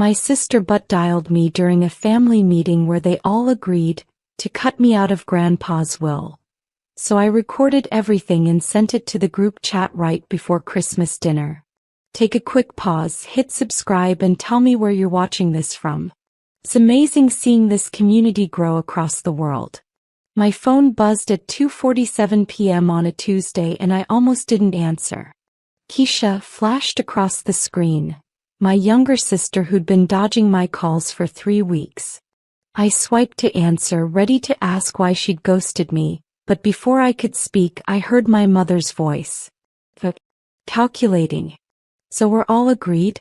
My sister butt dialed me during a family meeting where they all agreed to cut me out of Grandpa's will. So I recorded everything and sent it to the group chat right before Christmas dinner. Take a quick pause, hit subscribe, and tell me where you're watching this from. It's amazing seeing this community grow across the world. My phone buzzed at 2:47 p.m. on a Tuesday and I almost didn't answer. Keisha flashed across the screen, my younger sister who'd been dodging my calls for 3 weeks. I swiped to answer, ready to ask why she'd ghosted me, but before I could speak I heard my mother's voice. Calculating. So we're all agreed?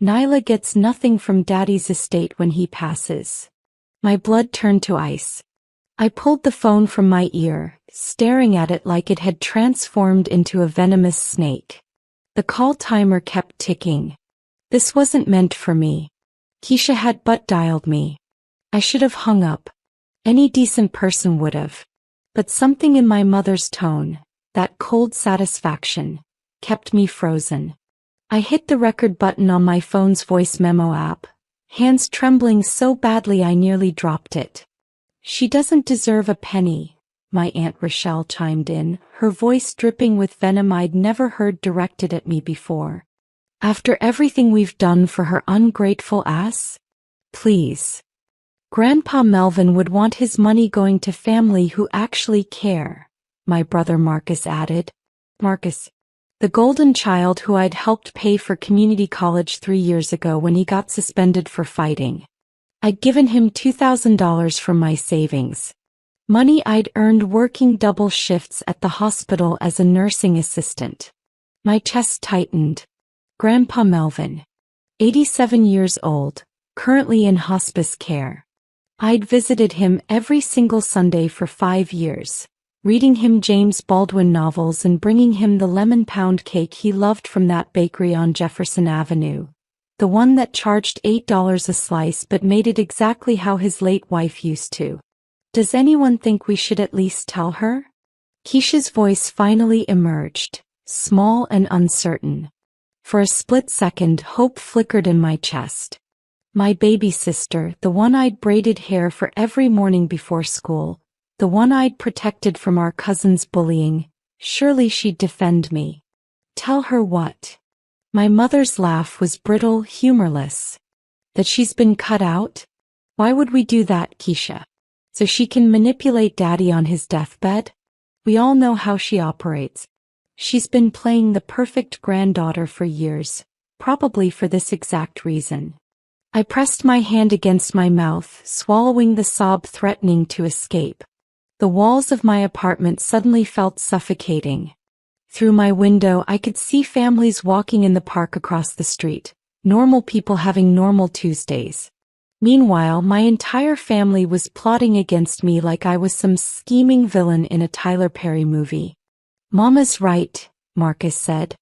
Nyla gets nothing from Daddy's estate when he passes. My blood turned to ice. I pulled the phone from my ear, staring at it like it had transformed into a venomous snake. The call timer kept ticking. This wasn't meant for me. Keisha had butt dialed me. I should have hung up. Any decent person would have. But something in my mother's tone, that cold satisfaction, kept me frozen. I hit the record button on my phone's voice memo app, hands trembling so badly I nearly dropped it. She doesn't deserve a penny, my Aunt Rochelle chimed in, her voice dripping with venom I'd never heard directed at me before. After everything we've done for her ungrateful ass? Please. Grandpa Melvin would want his money going to family who actually care, my brother Marcus added. Marcus, the golden child who I'd helped pay for community college 3 years ago when he got suspended for fighting. I'd given him $2,000 from my savings. Money I'd earned working double shifts at the hospital as a nursing assistant. My chest tightened. Grandpa Melvin, 87 years old, currently in hospice care. I'd visited him every single Sunday for 5 years. Reading him James Baldwin novels and bringing him the lemon pound cake he loved from that bakery on Jefferson Avenue. The one that charged $8 a slice but made it exactly how his late wife used to. Does anyone think we should at least tell her? Keisha's voice finally emerged, small and uncertain. For a split second, hope flickered in my chest. My baby sister, the one I'd braided hair for every morning before school, the one I'd protected from our cousin's bullying, surely she'd defend me. Tell her what? My mother's laugh was brittle, humorless. That she's been cut out? Why would we do that, Keisha? So she can manipulate Daddy on his deathbed? We all know how she operates. She's been playing the perfect granddaughter for years, probably for this exact reason. I pressed my hand against my mouth, swallowing the sob threatening to escape. The walls of my apartment suddenly felt suffocating. Through my window I could see families walking in the park across the street, normal people having normal Tuesdays. Meanwhile, my entire family was plotting against me like I was some scheming villain in a Tyler Perry movie. Mama's right, Marcus said.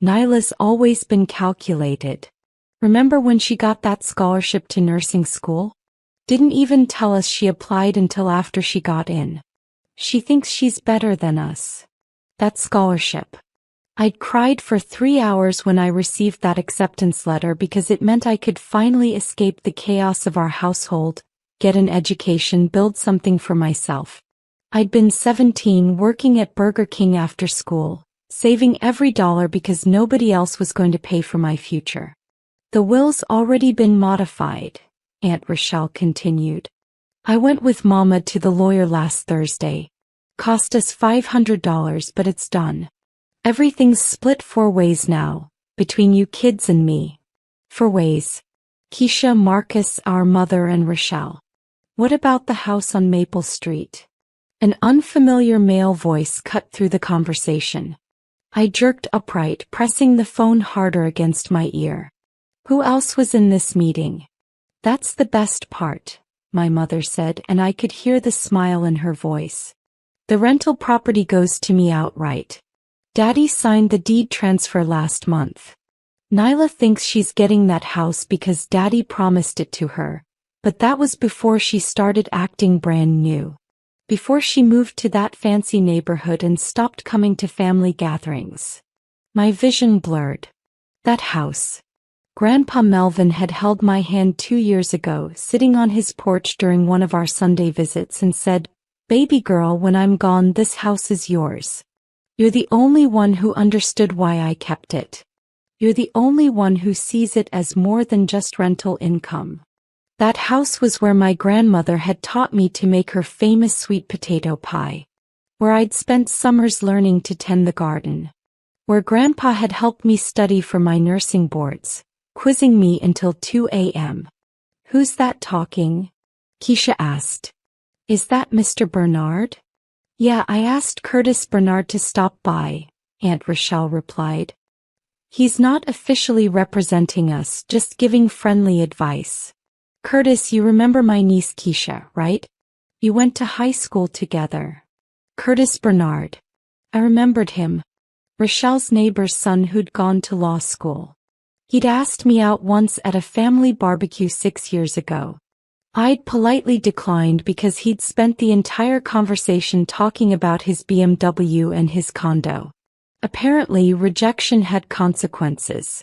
Nyla's always been calculated. Remember when she got that scholarship to nursing school? Didn't even tell us she applied until after she got in. She thinks she's better than us. That scholarship. I'd cried for 3 hours when I received that acceptance letter because it meant I could finally escape the chaos of our household, get an education, build something for myself. I'd been 17 working at Burger King after school, saving every dollar because nobody else was going to pay for my future. The will's already been modified, Aunt Rochelle continued. I went with Mama to the lawyer last Thursday. Cost us $500, but it's done. Everything's split 4 ways now, between you kids and me. 4 ways. Keisha, Marcus, our mother, and Rochelle. What about the house on Maple Street? An unfamiliar male voice cut through the conversation. I jerked upright, pressing the phone harder against my ear. Who else was in this meeting? That's the best part, my mother said, and I could hear the smile in her voice. The rental property goes to me outright. Daddy signed the deed transfer last month. Nyla thinks she's getting that house because Daddy promised it to her, but that was before she started acting brand new. Before she moved to that fancy neighborhood and stopped coming to family gatherings. My vision blurred. That house. Grandpa Melvin had held my hand 2 years ago, sitting on his porch during one of our Sunday visits, and said, "Baby girl, when I'm gone, this house is yours. You're the only one who understood why I kept it. You're the only one who sees it as more than just rental income." That house was where my grandmother had taught me to make her famous sweet potato pie, where I'd spent summers learning to tend the garden, where Grandpa had helped me study for my nursing boards, quizzing me until 2 a.m. "Who's that talking?" Keisha asked. "Is that Mr. Bernard?" "Yeah, I asked Curtis Bernard to stop by," Aunt Rochelle replied. "He's not officially representing us, just giving friendly advice. Curtis, you remember my niece Keisha, right? You went to high school together." Curtis Bernard. I remembered him. Rochelle's neighbor's son who'd gone to law school. He'd asked me out once at a family barbecue 6 years ago. I'd politely declined because he'd spent the entire conversation talking about his BMW and his condo. Apparently, rejection had consequences.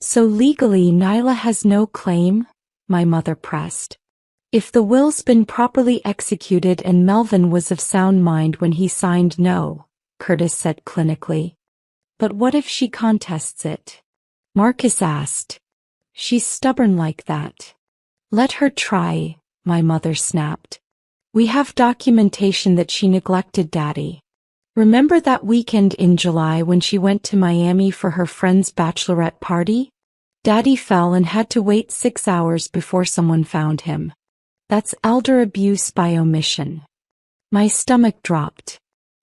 "So legally, Nyla has no claim?" my mother pressed. "If the will's been properly executed and Melvin was of sound mind when he signed, no," Curtis said clinically. "But what if she contests it?" Marcus asked. "She's stubborn like that." "Let her try," my mother snapped. "We have documentation that she neglected Daddy. Remember that weekend in July when she went to Miami for her friend's bachelorette party? Daddy fell and had to wait 6 hours before someone found him. That's elder abuse by omission." My stomach dropped.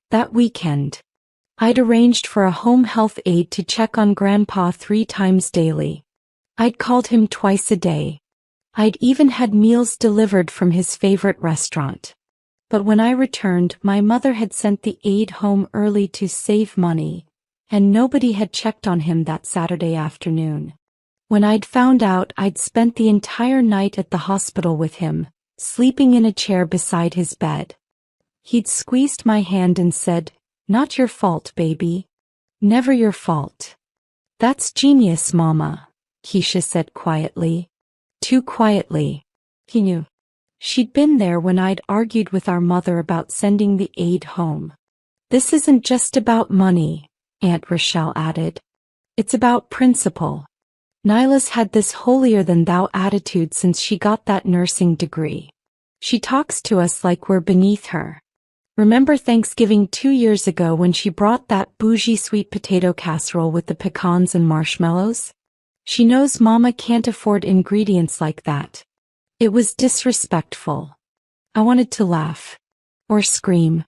That weekend, I'd arranged for a home health aide to check on Grandpa 3 times daily. I'd called him twice a day. I'd even had meals delivered from his favorite restaurant. But when I returned, my mother had sent the aide home early to save money, and nobody had checked on him that Saturday afternoon. When I'd found out, I'd spent the entire night at the hospital with him, sleeping in a chair beside his bed. He'd squeezed my hand and said, "Not your fault, baby. Never your fault." "That's genius, Mama," Keisha said quietly. Too quietly. He knew. She'd been there when I'd argued with our mother about sending the aide home. "This isn't just about money," Aunt Rochelle added. "It's about principle. Nyla's had this holier-than-thou attitude since she got that nursing degree. She talks to us like we're beneath her. Remember Thanksgiving 2 years ago when she brought that bougie sweet potato casserole with the pecans and marshmallows? She knows Mama can't afford ingredients like that. It was disrespectful." I wanted to laugh. Or scream.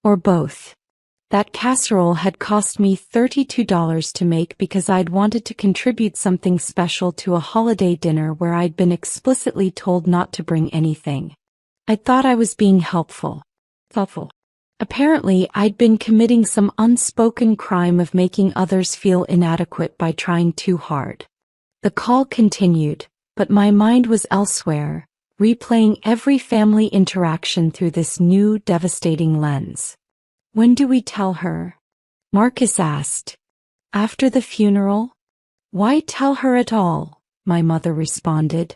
Or both. That casserole had cost me $32 to make because I'd wanted to contribute something special to a holiday dinner where I'd been explicitly told not to bring anything. I thought I was being helpful. Apparently, I'd been committing some unspoken crime of making others feel inadequate by trying too hard. The call continued, but my mind was elsewhere, replaying every family interaction through this new, devastating lens. "When do we tell her?" Marcus asked. "After the funeral?" "Why tell her at all?" my mother responded.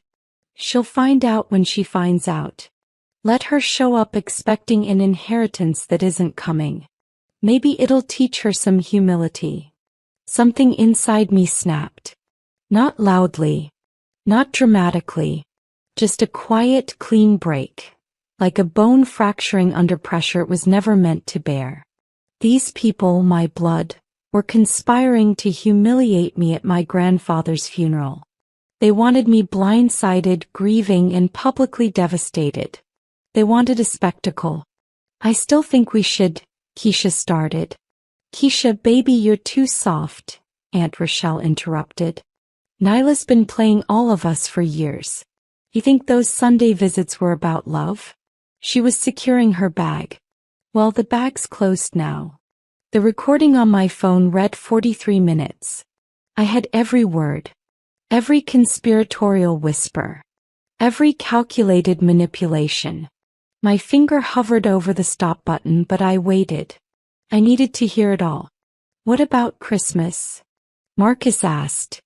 "She'll find out when she finds out. Let her show up expecting an inheritance that isn't coming. Maybe it'll teach her some humility." Something inside me snapped. Not loudly. Not dramatically. Just a quiet, clean break. Like a bone fracturing under pressure it was never meant to bear. These people, my blood, were conspiring to humiliate me at my grandfather's funeral. They wanted me blindsided, grieving, and publicly devastated. They wanted a spectacle. "I still think we should," Keisha started. "Keisha, baby, you're too soft," Aunt Rochelle interrupted. "Nyla's been playing all of us for years. You think those Sunday visits were about love?" She was securing her bag. "Well, the bag's closed now." The recording on my phone read 43 minutes. I had every word. Every conspiratorial whisper. Every calculated manipulation. My finger hovered over the stop button, but I waited. I needed to hear it all. "What about Christmas?" Marcus asked.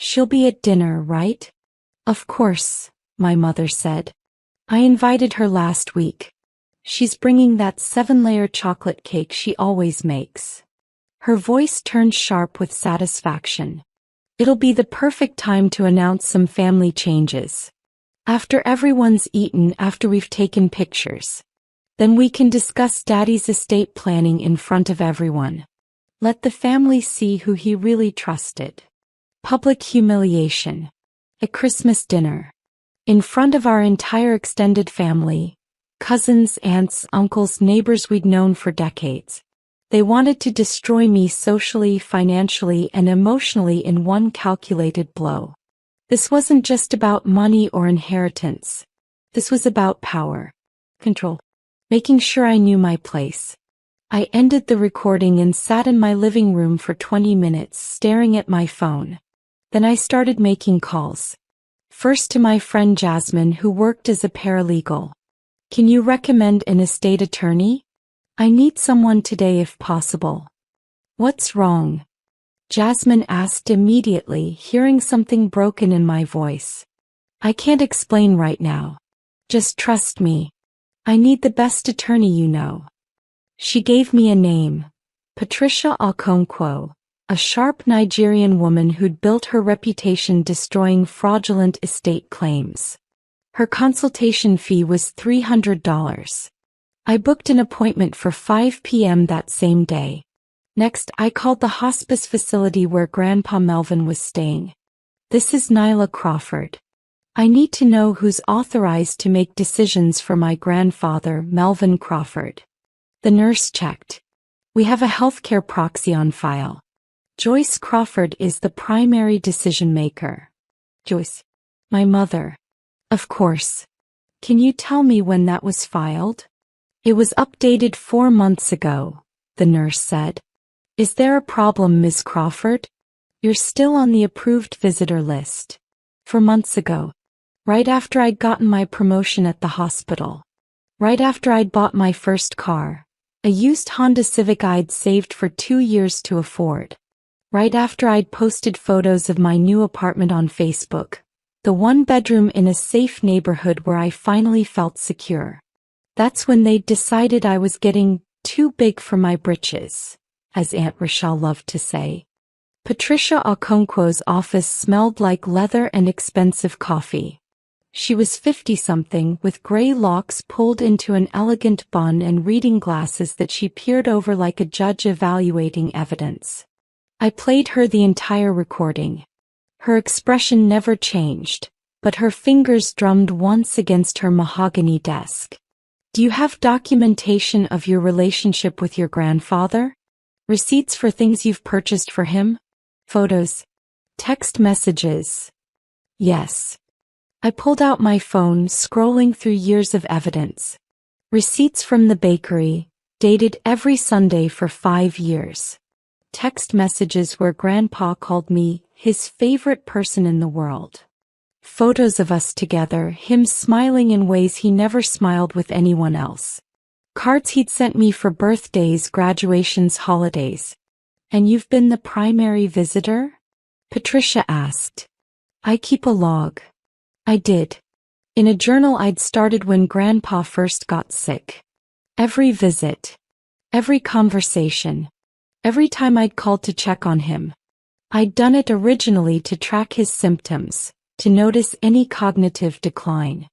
She'll be at dinner, right? Of course, my mother said. I invited her last week. She's bringing that 7-layer chocolate cake she always makes. Her voice turned sharp with satisfaction. It'll be the perfect time to announce some family changes. After everyone's eaten, after we've taken pictures. Then we can discuss Daddy's estate planning in front of everyone. Let the family see who he really trusted. Public humiliation. At Christmas dinner. In front of our entire extended family. Cousins, aunts, uncles, neighbors we'd known for decades. They wanted to destroy me socially, financially, and emotionally in one calculated blow. This wasn't just about money or inheritance. This was about power. Control. Making sure I knew my place. I ended the recording and sat in my living room for 20 minutes staring at my phone. Then I started making calls. First to my friend Jasmine, who worked as a paralegal. Can you recommend an estate attorney? I need someone today if possible. What's wrong? Jasmine asked immediately, hearing something broken in my voice. I can't explain right now. Just trust me. I need the best attorney you know. She gave me a name. Patricia Okonkwo, a sharp Nigerian woman who'd built her reputation destroying fraudulent estate claims. Her consultation fee was $300. I booked an appointment for 5 p.m. that same day. Next, I called the hospice facility where Grandpa Melvin was staying. This is Nyla Crawford. I need to know who's authorized to make decisions for my grandfather, Melvin Crawford. The nurse checked. We have a healthcare proxy on file. Joyce Crawford is the primary decision maker. Joyce. My mother. Of course. Can you tell me when that was filed? It was updated 4 months ago, the nurse said. Is there a problem, Ms. Crawford? You're still on the approved visitor list. 4 months ago. Right after I'd gotten my promotion at the hospital. Right after I'd bought my first car. A used Honda Civic I'd saved for 2 years to afford. Right after I'd posted photos of my new apartment on Facebook. The 1-bedroom in a safe neighborhood where I finally felt secure. That's when they decided I was getting too big for my britches, as Aunt Rochelle loved to say. Patricia Okonkwo's office smelled like leather and expensive coffee. She was 50-something with gray locks pulled into an elegant bun and reading glasses that she peered over like a judge evaluating evidence. I played her the entire recording. Her expression never changed, but her fingers drummed once against her mahogany desk. Do you have documentation of your relationship with your grandfather? Receipts for things you've purchased for him? Photos? Text messages? Yes. I pulled out my phone, scrolling through years of evidence. Receipts from the bakery, dated every Sunday for 5 years. Text messages where Grandpa called me his favorite person in the world. Photos of us together, him smiling in ways he never smiled with anyone else. Cards he'd sent me for birthdays, graduations, holidays. And you've been the primary visitor? Patricia asked. I keep a log. I did. In a journal I'd started when Grandpa first got sick. Every visit. Every conversation. Every time I'd called to check on him. I'd done it originally to track his symptoms, to notice any cognitive decline.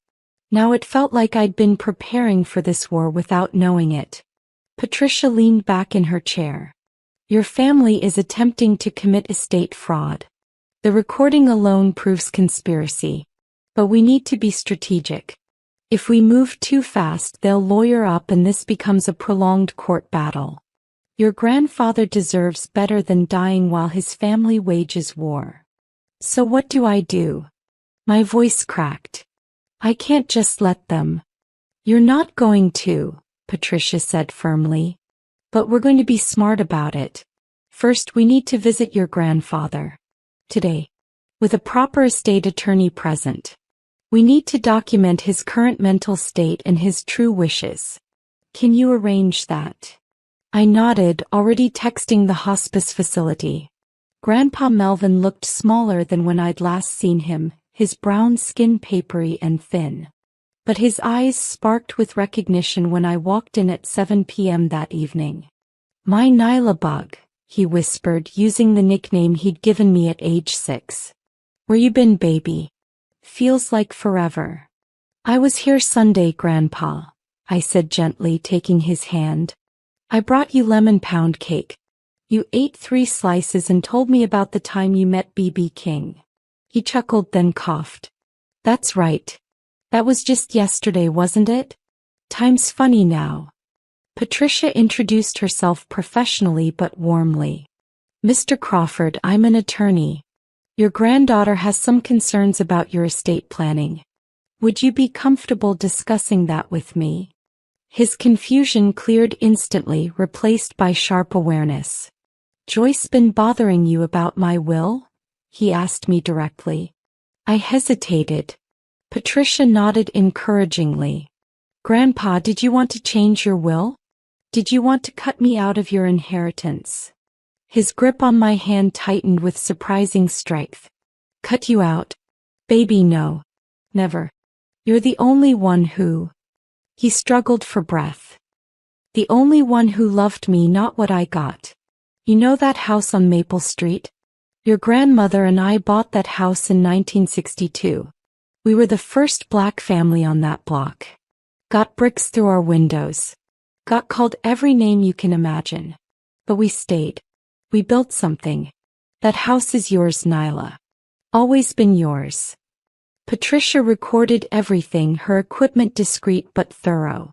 Now it felt like I'd been preparing for this war without knowing it. Patricia leaned back in her chair. Your family is attempting to commit estate fraud. The recording alone proves conspiracy. But we need to be strategic. If we move too fast, they'll lawyer up and this becomes a prolonged court battle. Your grandfather deserves better than dying while his family wages war. So what do I do? My voice cracked. I can't just let them. You're not going to, Patricia said firmly. But we're going to be smart about it. First, we need to visit your grandfather. Today. With a proper estate attorney present. We need to document his current mental state and his true wishes. Can you arrange that? I nodded, already texting the hospice facility. Grandpa Melvin looked smaller than when I'd last seen him, his brown skin papery and thin. But his eyes sparked with recognition when I walked in at 7 p.m. that evening. "My Nyla bug," he whispered, using the nickname he'd given me at age 6. "Where you been, baby? Feels like forever." "I was here Sunday, Grandpa," I said gently, taking his hand. "I brought you lemon pound cake. You ate 3 slices and told me about the time you met B.B. King." He chuckled, then coughed. "That's right. That was just yesterday, wasn't it? Time's funny now." Patricia introduced herself professionally but warmly. "Mr. Crawford, I'm an attorney. Your granddaughter has some concerns about your estate planning. Would you be comfortable discussing that with me?" His confusion cleared instantly, replaced by sharp awareness. "Joyce been bothering you about my will?" he asked me directly. I hesitated. Patricia nodded encouragingly. "Grandpa, did you want to change your will? Did you want to cut me out of your inheritance?" His grip on my hand tightened with surprising strength. "Cut you out? Baby, no. Never. You're the only one who—" He struggled for breath. "The only one who loved me, not what I got. You know that house on Maple Street? Your grandmother and I bought that house in 1962. We were the first black family on that block. Got bricks through our windows. Got called every name you can imagine. But we stayed. We built something. That house is yours, Nyla. Always been yours." Patricia recorded everything, her equipment discreet but thorough.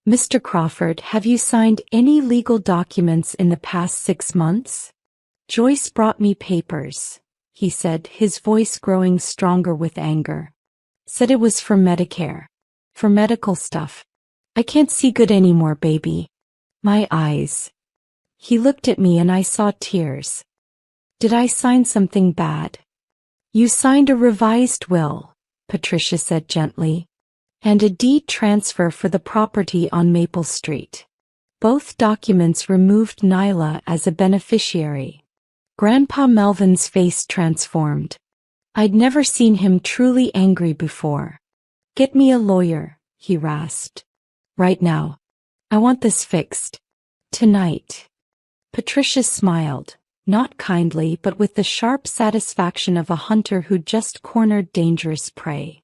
"Mr. Crawford, have you signed any legal documents in the past 6 months?" "Joyce brought me papers," he said, his voice growing stronger with anger. "Said it was for Medicare. For medical stuff. I can't see good anymore, baby. My eyes." He looked at me and I saw tears. "Did I sign something bad?" "You signed a revised will," Patricia said gently, "and a deed transfer for the property on Maple Street. Both documents removed Nyla as a beneficiary." Grandpa Melvin's face transformed. I'd never seen him truly angry before. "Get me a lawyer," he rasped. "Right now. I want this fixed. Tonight." Patricia smiled, not kindly but with the sharp satisfaction of a hunter who just cornered dangerous prey.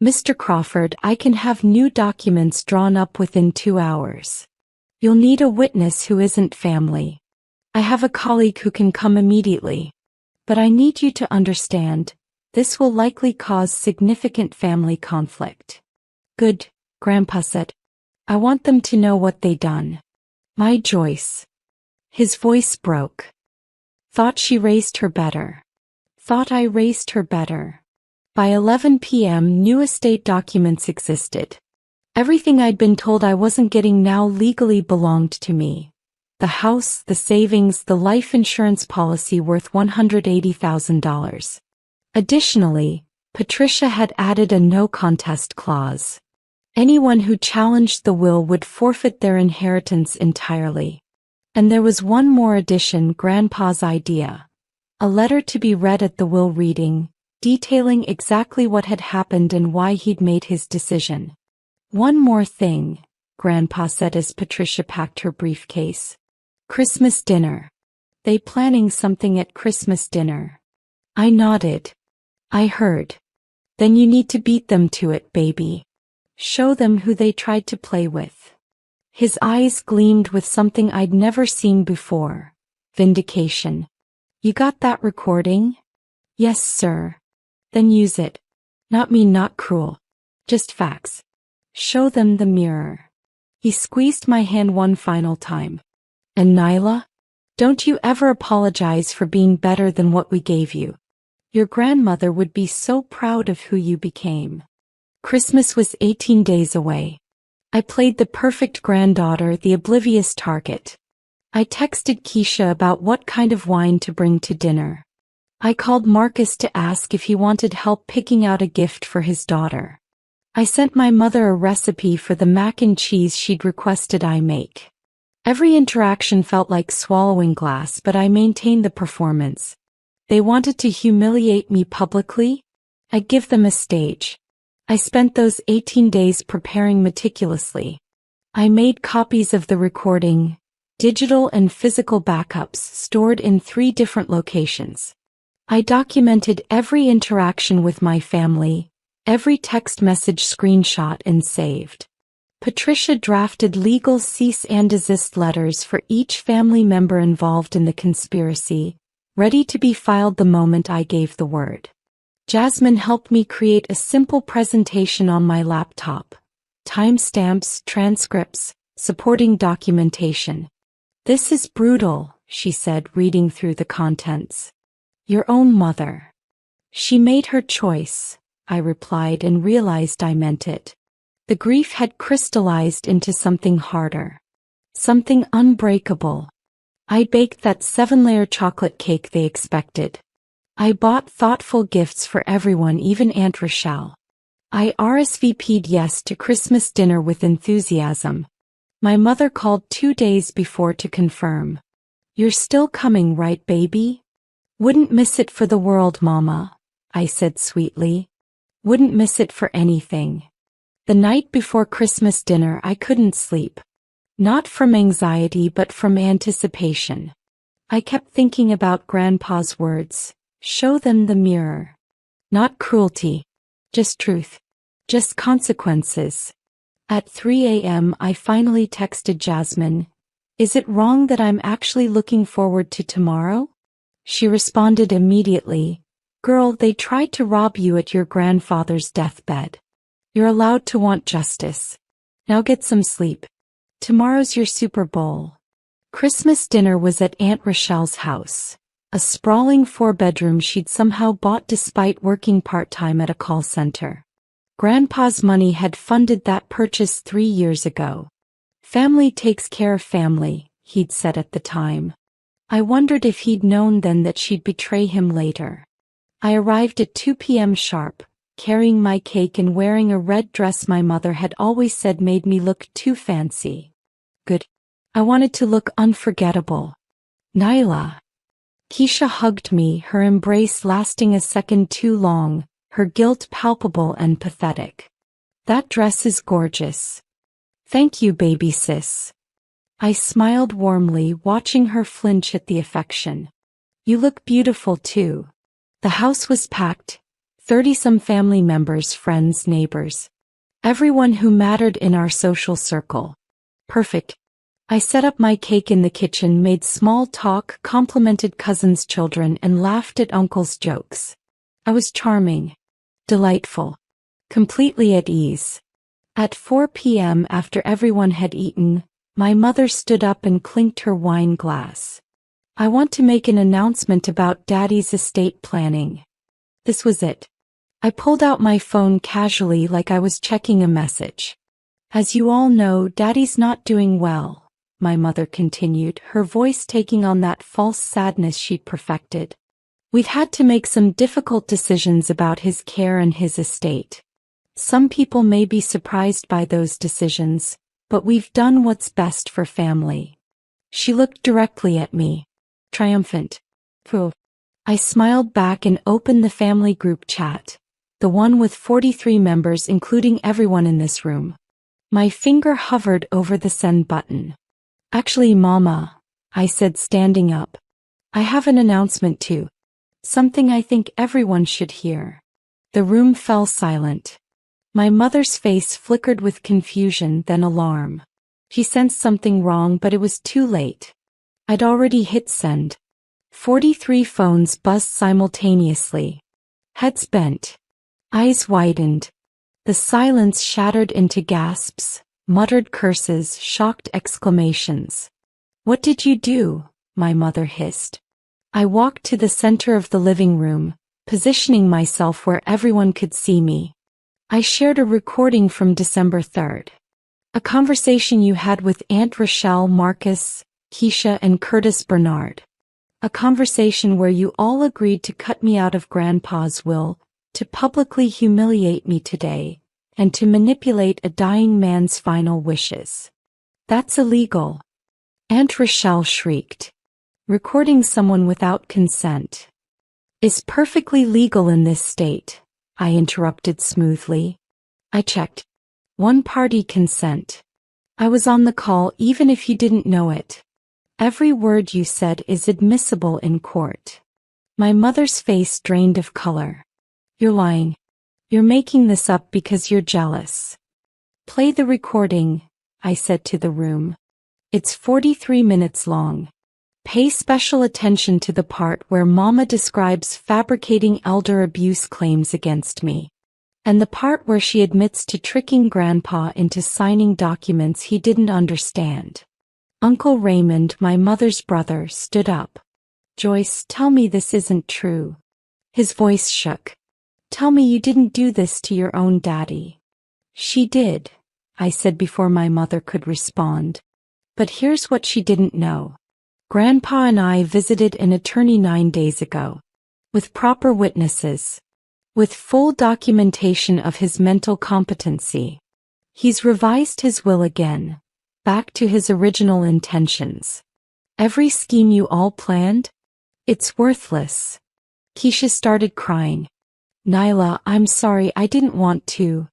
"Mr. Crawford, I can have new documents drawn up within 2 hours. You'll need a witness who isn't family. I have a colleague who can come immediately. But I need you to understand, this will likely cause significant family conflict." "Good," Grandpa said. "I want them to know what they done. My Joyce." His voice broke. "Thought she raised her better. Thought I raised her better." By 11 p.m. new estate documents existed. Everything I'd been told I wasn't getting now legally belonged to me. The house, the savings, the life insurance policy worth $180,000. Additionally, Patricia had added a no-contest clause. Anyone who challenged the will would forfeit their inheritance entirely. And there was one more addition, Grandpa's idea. A letter to be read at the will reading, detailing exactly what had happened and why he'd made his decision. "One more thing," Grandpa said as Patricia packed her briefcase. "Christmas dinner. They planning something at Christmas dinner?" I nodded. "I heard. Then you need to beat them to it, baby. Show them who they tried to play with." His eyes gleamed with something I'd never seen before. Vindication. "You got that recording?" "Yes, sir." "Then use it. Not mean, not cruel. Just facts. Show them the mirror." He squeezed my hand one final time. "And Nyla? Don't you ever apologize for being better than what we gave you. Your grandmother would be so proud of who you became." Christmas was 18 days away. I played the perfect granddaughter, the oblivious target. I texted Keisha about what kind of wine to bring to dinner. I called Marcus to ask if he wanted help picking out a gift for his daughter. I sent my mother a recipe for the mac and cheese she'd requested I make. Every interaction felt like swallowing glass, but I maintained the performance. They wanted to humiliate me publicly? I'd give them a stage. I spent those 18 days preparing meticulously. I made copies of the recording, digital and physical backups stored in 3 different locations. I documented every interaction with my family, every text message screenshot and saved. Patricia drafted legal cease and desist letters for each family member involved in the conspiracy, ready to be filed the moment I gave the word. Jasmine helped me create a simple presentation on my laptop. Timestamps, transcripts, supporting documentation. "This is brutal," she said, reading through the contents. "Your own mother." "She made her choice," I replied and realized I meant it. The grief had crystallized into something harder. Something unbreakable. I baked that 7-layer chocolate cake they expected. I bought thoughtful gifts for everyone, even Aunt Rochelle. I RSVP'd yes to Christmas dinner with enthusiasm. My mother called 2 days before to confirm. "You're still coming, right, baby?" "Wouldn't miss it for the world, Mama," I said sweetly. "Wouldn't miss it for anything." The night before Christmas dinner I couldn't sleep. Not from anxiety but from anticipation. I kept thinking about Grandpa's words. Show them the mirror. Not cruelty. Just truth. Just consequences. At 3 a.m. I finally texted Jasmine, "Is it wrong that I'm actually looking forward to tomorrow?" She responded immediately, "Girl, they tried to rob you at your grandfather's deathbed. You're allowed to want justice. Now get some sleep. Tomorrow's your Super Bowl." Christmas dinner was at Aunt Rochelle's house. A sprawling 4-bedroom she'd somehow bought despite working part-time at a call center. Grandpa's money had funded that purchase 3 years ago. "Family takes care of family," he'd said at the time. I wondered if he'd known then that she'd betray him later. I arrived at 2 p.m. sharp, carrying my cake and wearing a red dress my mother had always said made me look too fancy. Good. I wanted to look unforgettable. "Nyla." Keisha hugged me, her embrace lasting a second too long, her guilt palpable and pathetic. "That dress is gorgeous." "Thank you, baby sis." I smiled warmly, watching her flinch at the affection. "You look beautiful too." The house was packed, 30-some family members, friends, neighbors. Everyone who mattered in our social circle. Perfect. I set up my cake in the kitchen, made small talk, complimented cousins' children, and laughed at uncle's jokes. I was charming. Delightful. Completely at ease. At 4 p.m. after everyone had eaten, my mother stood up and clinked her wine glass. "I want to make an announcement about Daddy's estate planning." This was it. I pulled out my phone casually like I was checking a message. "As you all know, Daddy's not doing well," my mother continued, her voice taking on that false sadness she'd perfected. "We've had to make some difficult decisions about his care and his estate. Some people may be surprised by those decisions, but we've done what's best for family." She looked directly at me. Triumphant. Pooh. I smiled back and opened the family group chat, the one with 43 members including everyone in this room. My finger hovered over the send button. "Actually, Mama," I said, standing up, "I have an announcement too. Something I think everyone should hear." The room fell silent. My mother's face flickered with confusion, then alarm. She sensed something wrong, but it was too late. I'd already hit send. 43 phones buzzed simultaneously. Heads bent. Eyes widened. The silence shattered into gasps, muttered curses, shocked exclamations. "What did you do?" my mother hissed. I walked to the center of the living room, positioning myself where everyone could see me. I shared a recording from December 3rd. A conversation you had with Aunt Rochelle, Marcus, Keisha, and Curtis Bernard. A conversation where you all agreed to cut me out of Grandpa's will, to publicly humiliate me today, and to manipulate a dying man's final wishes. "That's illegal," Aunt Rochelle shrieked. "Recording someone without consent." is perfectly legal in this state, I interrupted smoothly. I checked. One-party consent. I was on the call even if you didn't know it. Every word you said is admissible in court. My mother's face drained of color. You're lying. You're making this up because you're jealous. Play the recording, I said to the room. It's 43 minutes long. Pay special attention to the part where Mama describes fabricating elder abuse claims against me. And the part where she admits to tricking Grandpa into signing documents he didn't understand. Uncle Raymond, my mother's brother, stood up. Joyce, tell me this isn't true. His voice shook. Tell me you didn't do this to your own daddy. She did, I said before my mother could respond. But here's what she didn't know. Grandpa and I visited an attorney 9 days ago. With proper witnesses. With full documentation of his mental competency. He's revised his will again. Back to his original intentions. Every scheme you all planned? It's worthless. Keisha started crying. Nyla, I'm sorry, I didn't want to.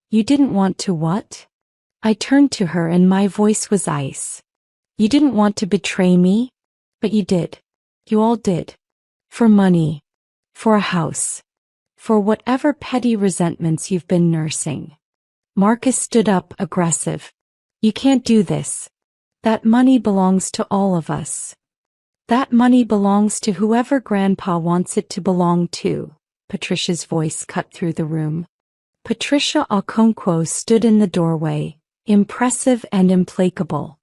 You didn't want to what? I turned to her and my voice was ice. You didn't want to betray me? But you did. You all did. For money. For a house. For whatever petty resentments you've been nursing. Marcus stood up, aggressive. You can't do this. That money belongs to all of us. That money belongs to whoever Grandpa wants it to belong to. Patricia's voice cut through the room. Patricia Okonkwo stood in the doorway, impressive and implacable.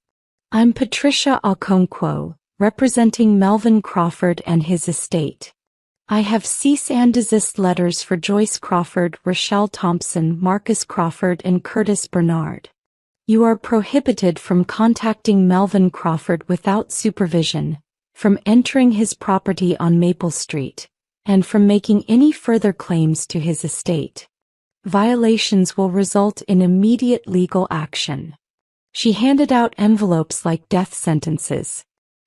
I'm Patricia Okonkwo, representing Melvin Crawford and his estate. I have cease and desist letters for Joyce Crawford, Rochelle Thompson, Marcus Crawford and Curtis Bernard. You are prohibited from contacting Melvin Crawford without supervision, from entering his property on Maple Street, and from making any further claims to his estate. Violations will result in immediate legal action. She handed out envelopes like death sentences.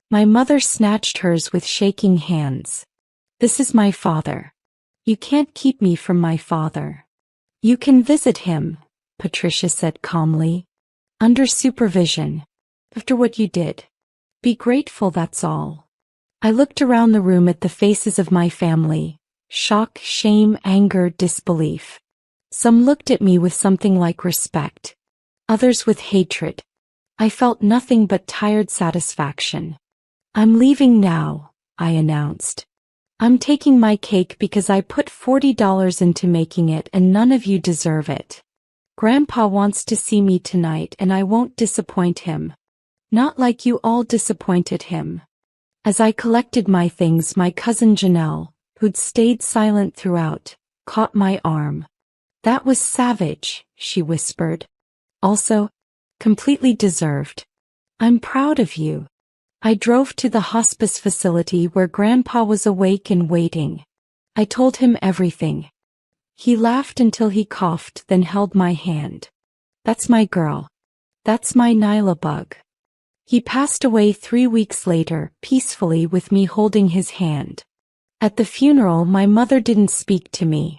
My mother snatched hers with shaking hands. This is my father. You can't keep me from my father. You can visit him, Patricia said calmly. Under supervision. After what you did. Be grateful, that's all. I looked around the room at the faces of my family. Shock, shame, anger, disbelief. Some looked at me with something like respect. Others with hatred. I felt nothing but tired satisfaction. I'm leaving now, I announced. I'm taking my cake because I put $40 into making it and none of you deserve it. Grandpa wants to see me tonight and I won't disappoint him. Not like you all disappointed him. As I collected my things, my cousin Janelle, who'd stayed silent throughout, caught my arm. That was savage, she whispered. Also, completely deserved. I'm proud of you. I drove to the hospice facility where Grandpa was awake and waiting. I told him everything. He laughed until he coughed, then held my hand. That's my girl. That's my Nyla bug. He passed away 3 weeks later, peacefully with me holding his hand. At the funeral, my mother didn't speak to me.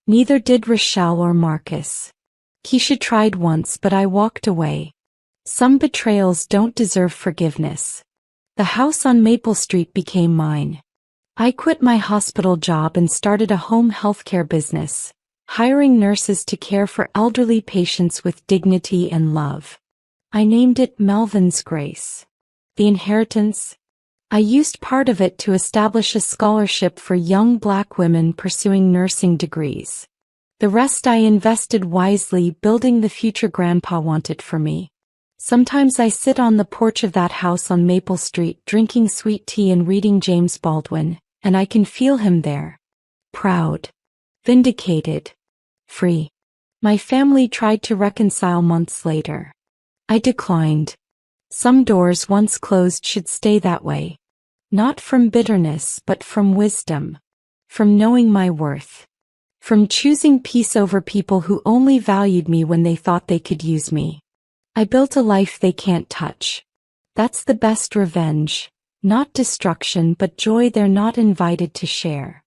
Neither did Rochelle or Marcus. Keisha tried once, but I walked away. Some betrayals don't deserve forgiveness. The house on Maple Street became mine. I quit my hospital job and started a home healthcare business, hiring nurses to care for elderly patients with dignity and love. I named it Melvin's Grace. The inheritance? I used part of it to establish a scholarship for young Black women pursuing nursing degrees. The rest I invested wisely, building the future Grandpa wanted for me. Sometimes I sit on the porch of that house on Maple Street drinking sweet tea and reading James Baldwin, and I can feel him there. Proud. Vindicated. Free. My family tried to reconcile months later. I declined. Some doors once closed should stay that way. Not from bitterness, but from wisdom. From knowing my worth. From choosing peace over people who only valued me when they thought they could use me. I built a life they can't touch. That's the best revenge. Not destruction, but joy they're not invited to share.